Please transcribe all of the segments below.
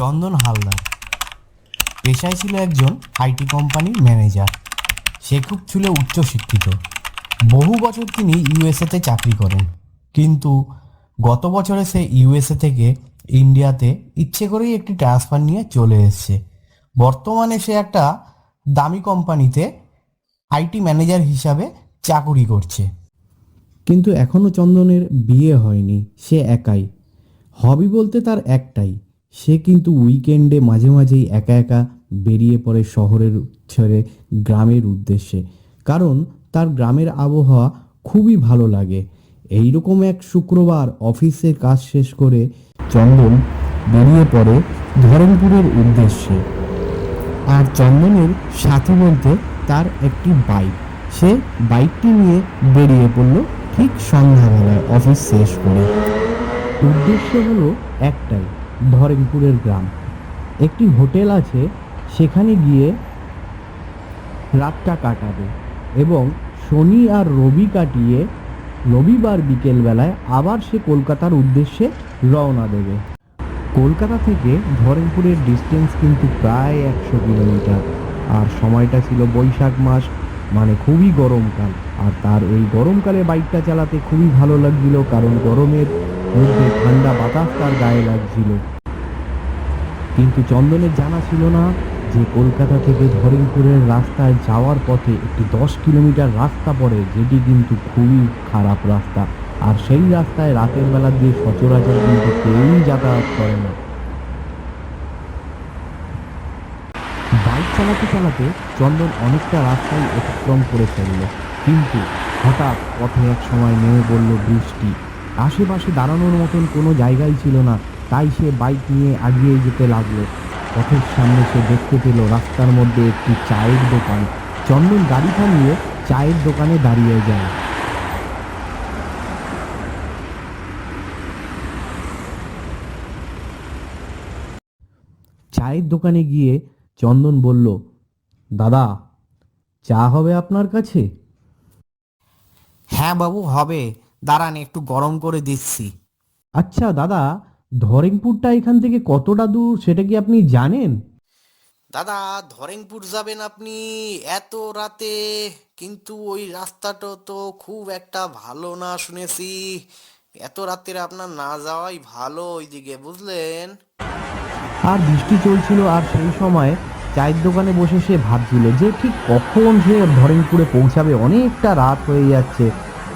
চন্দন হালদার পেশায় ছিল একজন আইটি কোম্পানির ম্যানেজার। সে খুব ছিল উচ্চশিক্ষিত। বহু বছর তিনি ইউএসএতে চাকরি করেন, কিন্তু গত বছরে সে ইউএসএ থেকে ইন্ডিয়াতে ইচ্ছে করেই একটি ট্রান্সফার নিয়ে চলে এসেছে। বর্তমানে সে একটা দামি কোম্পানিতে আইটি ম্যানেজার হিসাবে চাকুরি করছে। কিন্তু এখনও চন্দনের বিয়ে হয়নি। সে একাই, হবি বলতে তার একটাই। সে কিন্তু উইকেন্ডে মাঝে মাঝেই একা একা বেরিয়ে পড়ে শহরের ছেড়ে গ্রামের উদ্দেশ্যে, কারণ তার গ্রামের আবহাওয়া খুবই ভালো লাগে। এইরকম এক শুক্রবার অফিসের কাজ শেষ করে চন্দন বেরিয়ে পড়ে ধরমপুরের উদ্দেশ্যে। আর চন্দনের সাথী বলতে তার একটি বাইক। সে বাইকটি নিয়ে বেরিয়ে পড়ল ঠিক সন্ধ্যাবেলায় অফিস শেষ করে। উদ্দেশ্য হলো একটাই, ধরেমপুরের গ্রাম। একটি হোটেল আছে, সেখানে গিয়ে রাতটা কাটাবে এবং শনি আর রবি কাটিয়ে রবিবার বিকেলবেলায় আবার সে কলকাতার উদ্দেশ্যে রওনা দেবে। কলকাতা থেকে ধরেমপুরের ডিস্টেন্স কিন্তু প্রায় 100 কিলোমিটার। আর সময়টা ছিল বৈশাখ মাস, মানে খুবই গরমকাল। আর তার এই গরমকালে বাইকটা চালাতে খুবই ভালো লাগছিল, কারণ গরমের মধ্যে ঠান্ডা বাতাস তার গায়ে লাগছিল। কিন্তু চন্দনের জানা ছিল না যে কলকাতা থেকে ধরেমপুরের রাস্তায় যাওয়ার পথে একটি 10 কিলোমিটার রাস্তা পড়ে, যেটি কিন্তু খুবই খারাপ রাস্তা। আর সেই রাস্তায় রাতের বেলা দিয়ে সচরাচর কিন্তু কেউই যাতায়াত করে না। বাইক চালাতে চালাতে চন্দন অনেকটা রাস্তায় অতিক্রম করে ফেলল, কিন্তু হঠাৎ পথে এক সময় নেমে পড়ল বৃষ্টি। আশেপাশে দাঁড়ানোর মতন কোনো জায়গাই ছিল না, তাই সে বাইক নিয়ে এগিয়ে যেতে লাগলো। পথের সামনে সে দেখতে পেল রাস্তার মধ্যে একটি চায়ের দোকান। চন্দন গাড়ি থামিয়ে চায়ের দোকানে দাঁড়িয়ে যায়। চায়ের দোকানে গিয়ে চন্দন বলল, দাদা, চা হবে আপনার কাছে? হ্যাঁ বাবু, হবে। দাঁড়ান, একটু গরম করে দিচ্ছি। আচ্ছা দাদা, ধরেমপুরটা এখান থেকে কতটা দূর সেটা কি আপনি জানেন? দাদা, ধরেনপুর যাবেন আপনি এত রাতে? কিন্তু ওই রাস্তাটা তো খুব একটা ভালো না শুনেছি। এত রাতের আপনার না যাওয়াই ভালো ওইদিকে, বুঝলেন? আর বৃষ্টি চলছিল, আর সেই সময় চায়ের দোকানে বসে সে ভাবছিল যে ঠিক কখন সে ধরেমপুরে পৌঁছাবে। অনেকটা রাত হয়ে যাচ্ছে।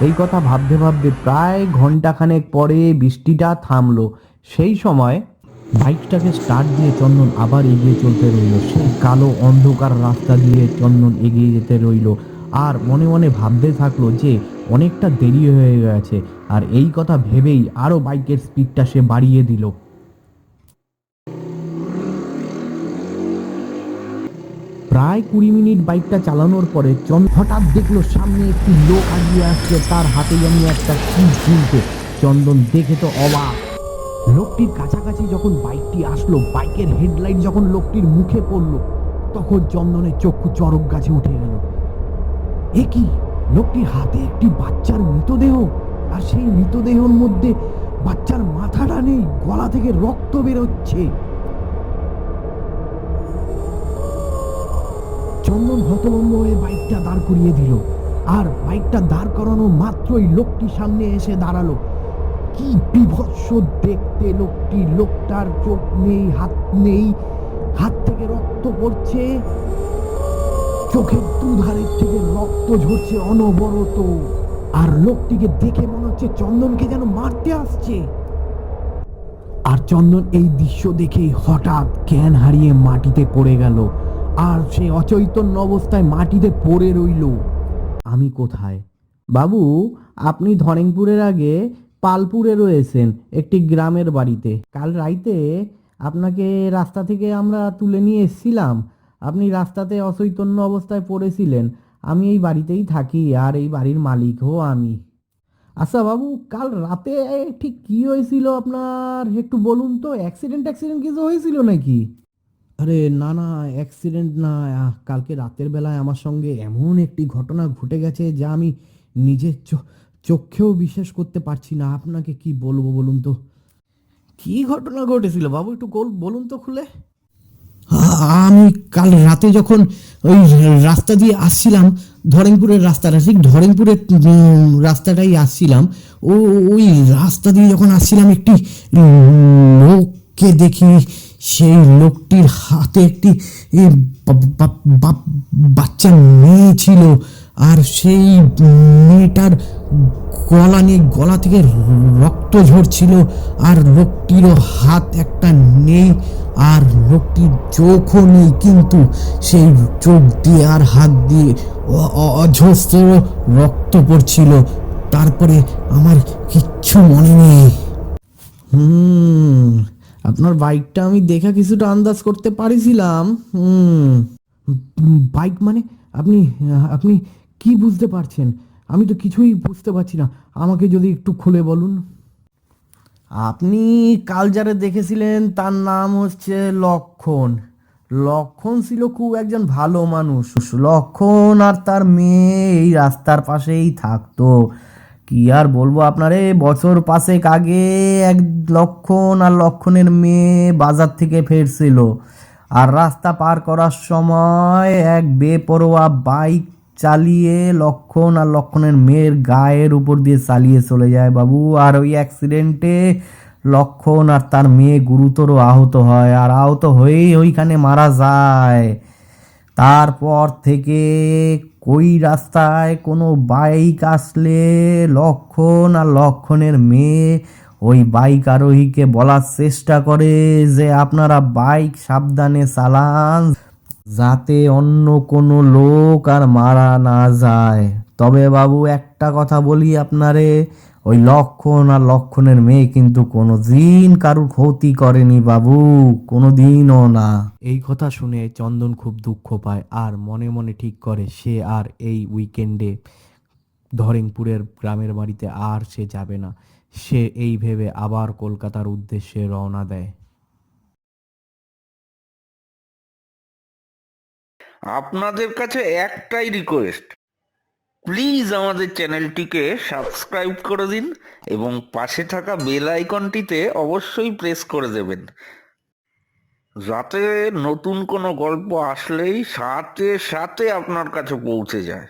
এই কথা ভাবতে ভাবতে প্রায় ঘন্টাখানেক পরে বৃষ্টিটা থামলো। সেই সময় বাইকটাকে স্টার্ট দিয়ে চন্দন আবার এগিয়ে চলতে রইল। সেই কালো অন্ধকার রাস্তা দিয়ে চন্দন এগিয়ে যেতে রইল, আর মনে মনে ভাবতে থাকলো যে অনেকটা দেরি হয়ে গেছে। আর এই কথা ভেবেই আরও বাইকের স্পিডটা সে বাড়িয়ে দিল। প্রায় 20 মিনিট বাইকটা চালানোর পরে হঠাৎ দেখলো সামনে একটি লোক আগিয়ে আসছে, তার হাতে যেন একটা কি ঝুলছে। চন্দন দেখে তো অবাক। লোকটির কাছাকাছি যখন বাইকটি আসলো, বাইকের হেডলাইট যখন লোকটির মুখে পড়লো, তখন চন্দনের চক্ষু চরক গাছে উঠে গেল। এ কি! লোকটির হাতে একটি বাচ্চার মৃতদেহ, আর সেই মৃতদেহের মধ্যে বাচ্চার মাথাটা নেই, গলা থেকে রক্ত বেরোচ্ছে। চন্দন হতভম্ব হয়ে বাইকটা দাঁড় করিয়ে দিল, আর বাইকটা দাঁড় করানো মাত্রই লোকটি সামনে এসে দাঁড়ালো। কি বিভৎস দেখতে লোকটি! লোকটার চোখ নেই, হাত নেই, হাত থেকে রক্ত পড়ছে, চোখের দুধারের থেকে রক্ত ঝরছে অনবরত। আর লোকটিকে দেখে মনে হচ্ছে চন্দনকে যেন মারতে আসছে। আর চন্দন এই দৃশ্য দেখেই হঠাৎ জ্ঞান হারিয়ে মাটিতে পড়ে গেল, আর সে অচৈতন্য অবস্থায় মাটিতে পড়ে রইল। আমি কোথায়? বাবু, আপনি ধরেমপুরের আগে পালপুরে রয়েছেন একটি গ্রামের বাড়িতে। কাল রাইতে আপনাকে রাস্তা থেকে আমরা তুলে নিয়ে এসেছিলাম। আপনি রাস্তাতে অচৈতন্য অবস্থায় পড়েছিলেন। আমি এই বাড়িতেই থাকি, আর এই বাড়ির মালিকও আমি। আচ্ছা বাবু, কাল রাতে ঠিক কি হয়েছিল আপনার একটু বলুন তো। অ্যাক্সিডেন্ট ট্যাক্সিডেন্ট কিছু হয়েছিল নাকি? আরে না না, অ্যাক্সিডেন্ট না। কালকে রাতের বেলায় আমার সঙ্গে এমন একটি ঘটনা ঘটে গেছে যা আমি নিজের চোখেও বিশ্বাস করতে পারছি না। আপনাকে কি বলবো বলুন তো। কি ঘটনা ঘটেছিল বাবু, একটু বলুন তো খুলে। আমি কাল রাতে যখন ওই রাস্তা দিয়ে আসছিলাম, ধরেংপুরের রাস্তাটা, ঠিক ধরেংপুরের রাস্তাটাই আসছিলাম, ও ওই রাস্তা দিয়ে যখন আসছিলাম একটি লোককে দেখি। সেই লোকটির হাতে একটি বাচ্চা মেয়ে ছিল, আর সেই মেয়েটার গলা থেকে রক্ত ঝরছিল, আর লোকটিরও হাত একটা নেই, আর লোকটির চোখও নেই, কিন্তু সেই চোখ দিয়ে আর হাত দিয়ে অজস্র রক্ত পড়ছিল। তারপরে আমার কিচ্ছু মনে নেই। আপনার বাইকটা আমি দেখা কিছুটা আন্দাজ করতে পারিছিলাম। বাইক মানে? আপনি আপনি কি বুঝতে পারছেন? আমি তো কিছুই বুঝতে পারছি না, আমাকে যদি একটু খুলে বলুন। আপনি কাল যারে দেখেছিলেন তার নাম হচ্ছে লক্ষণ। লক্ষণ ছিল খুব একজন ভালো মানুষ। লক্ষণ আর তার মেয়ে এই রাস্তার পাশেই থাকতো। কি আর বলবো আপনারে, বছর পাঁচেক আগে এক লক্ষণ আর লক্ষণের মেয়ে বাজার থেকে ফিরছিল, আর রাস্তা পার করার সময় এক বেপরোয়া বাইক চালিয়ে লক্ষণ আর লক্ষণের মেয়ের গায়ের উপর দিয়ে চালিয়ে চলে যায় বাবু। আর ওই অ্যাক্সিডেন্টে লক্ষণ আর তার মেয়ে গুরুতর আহত হয়, আর আহত হয়েই ওইখানে মারা যায়। তারপর থেকে ওই রাস্তায় কোনো বাইক আসলে লক্ষণ আর লক্ষণের মেয়ে ওই বাইক আরোহীকে বলার চেষ্টা করে যে আপনারা বাইক সাবধানে চালান, যাতে অন্য কোনো লোক আর মারা না যায়। তবে বাবু একটা কথা বলি আপনারে, ওই লক্ষণ আর লক্ষণের মেয়ে কিন্তু কোনো দিন কারুর ক্ষতি করেনি বাবু, কোনো দিনও না। এই কথা শুনে চন্দন খুব দুঃখ পায়, আর মনে মনে ঠিক করে সে আর এই উইকেন্ডে ধরেংপুরের গ্রামের বাড়িতে আর সে যাবে না। সে এই ভেবে আবার কলকাতার উদ্দেশ্যে রওনা দেয়। আপনাদের কাছে একটাই রিকোয়েস্ট, প্লিজ আমাদের চ্যানেলটিকে সাবস্ক্রাইব করে দিন এবং পাশে থাকা বেল আইকনটিতে অবশ্যই প্রেস করে দেবেন, যাতে নতুন কোনো গল্প আসলেই সাথে সাথে আপনার কাছে পৌঁছে যায়।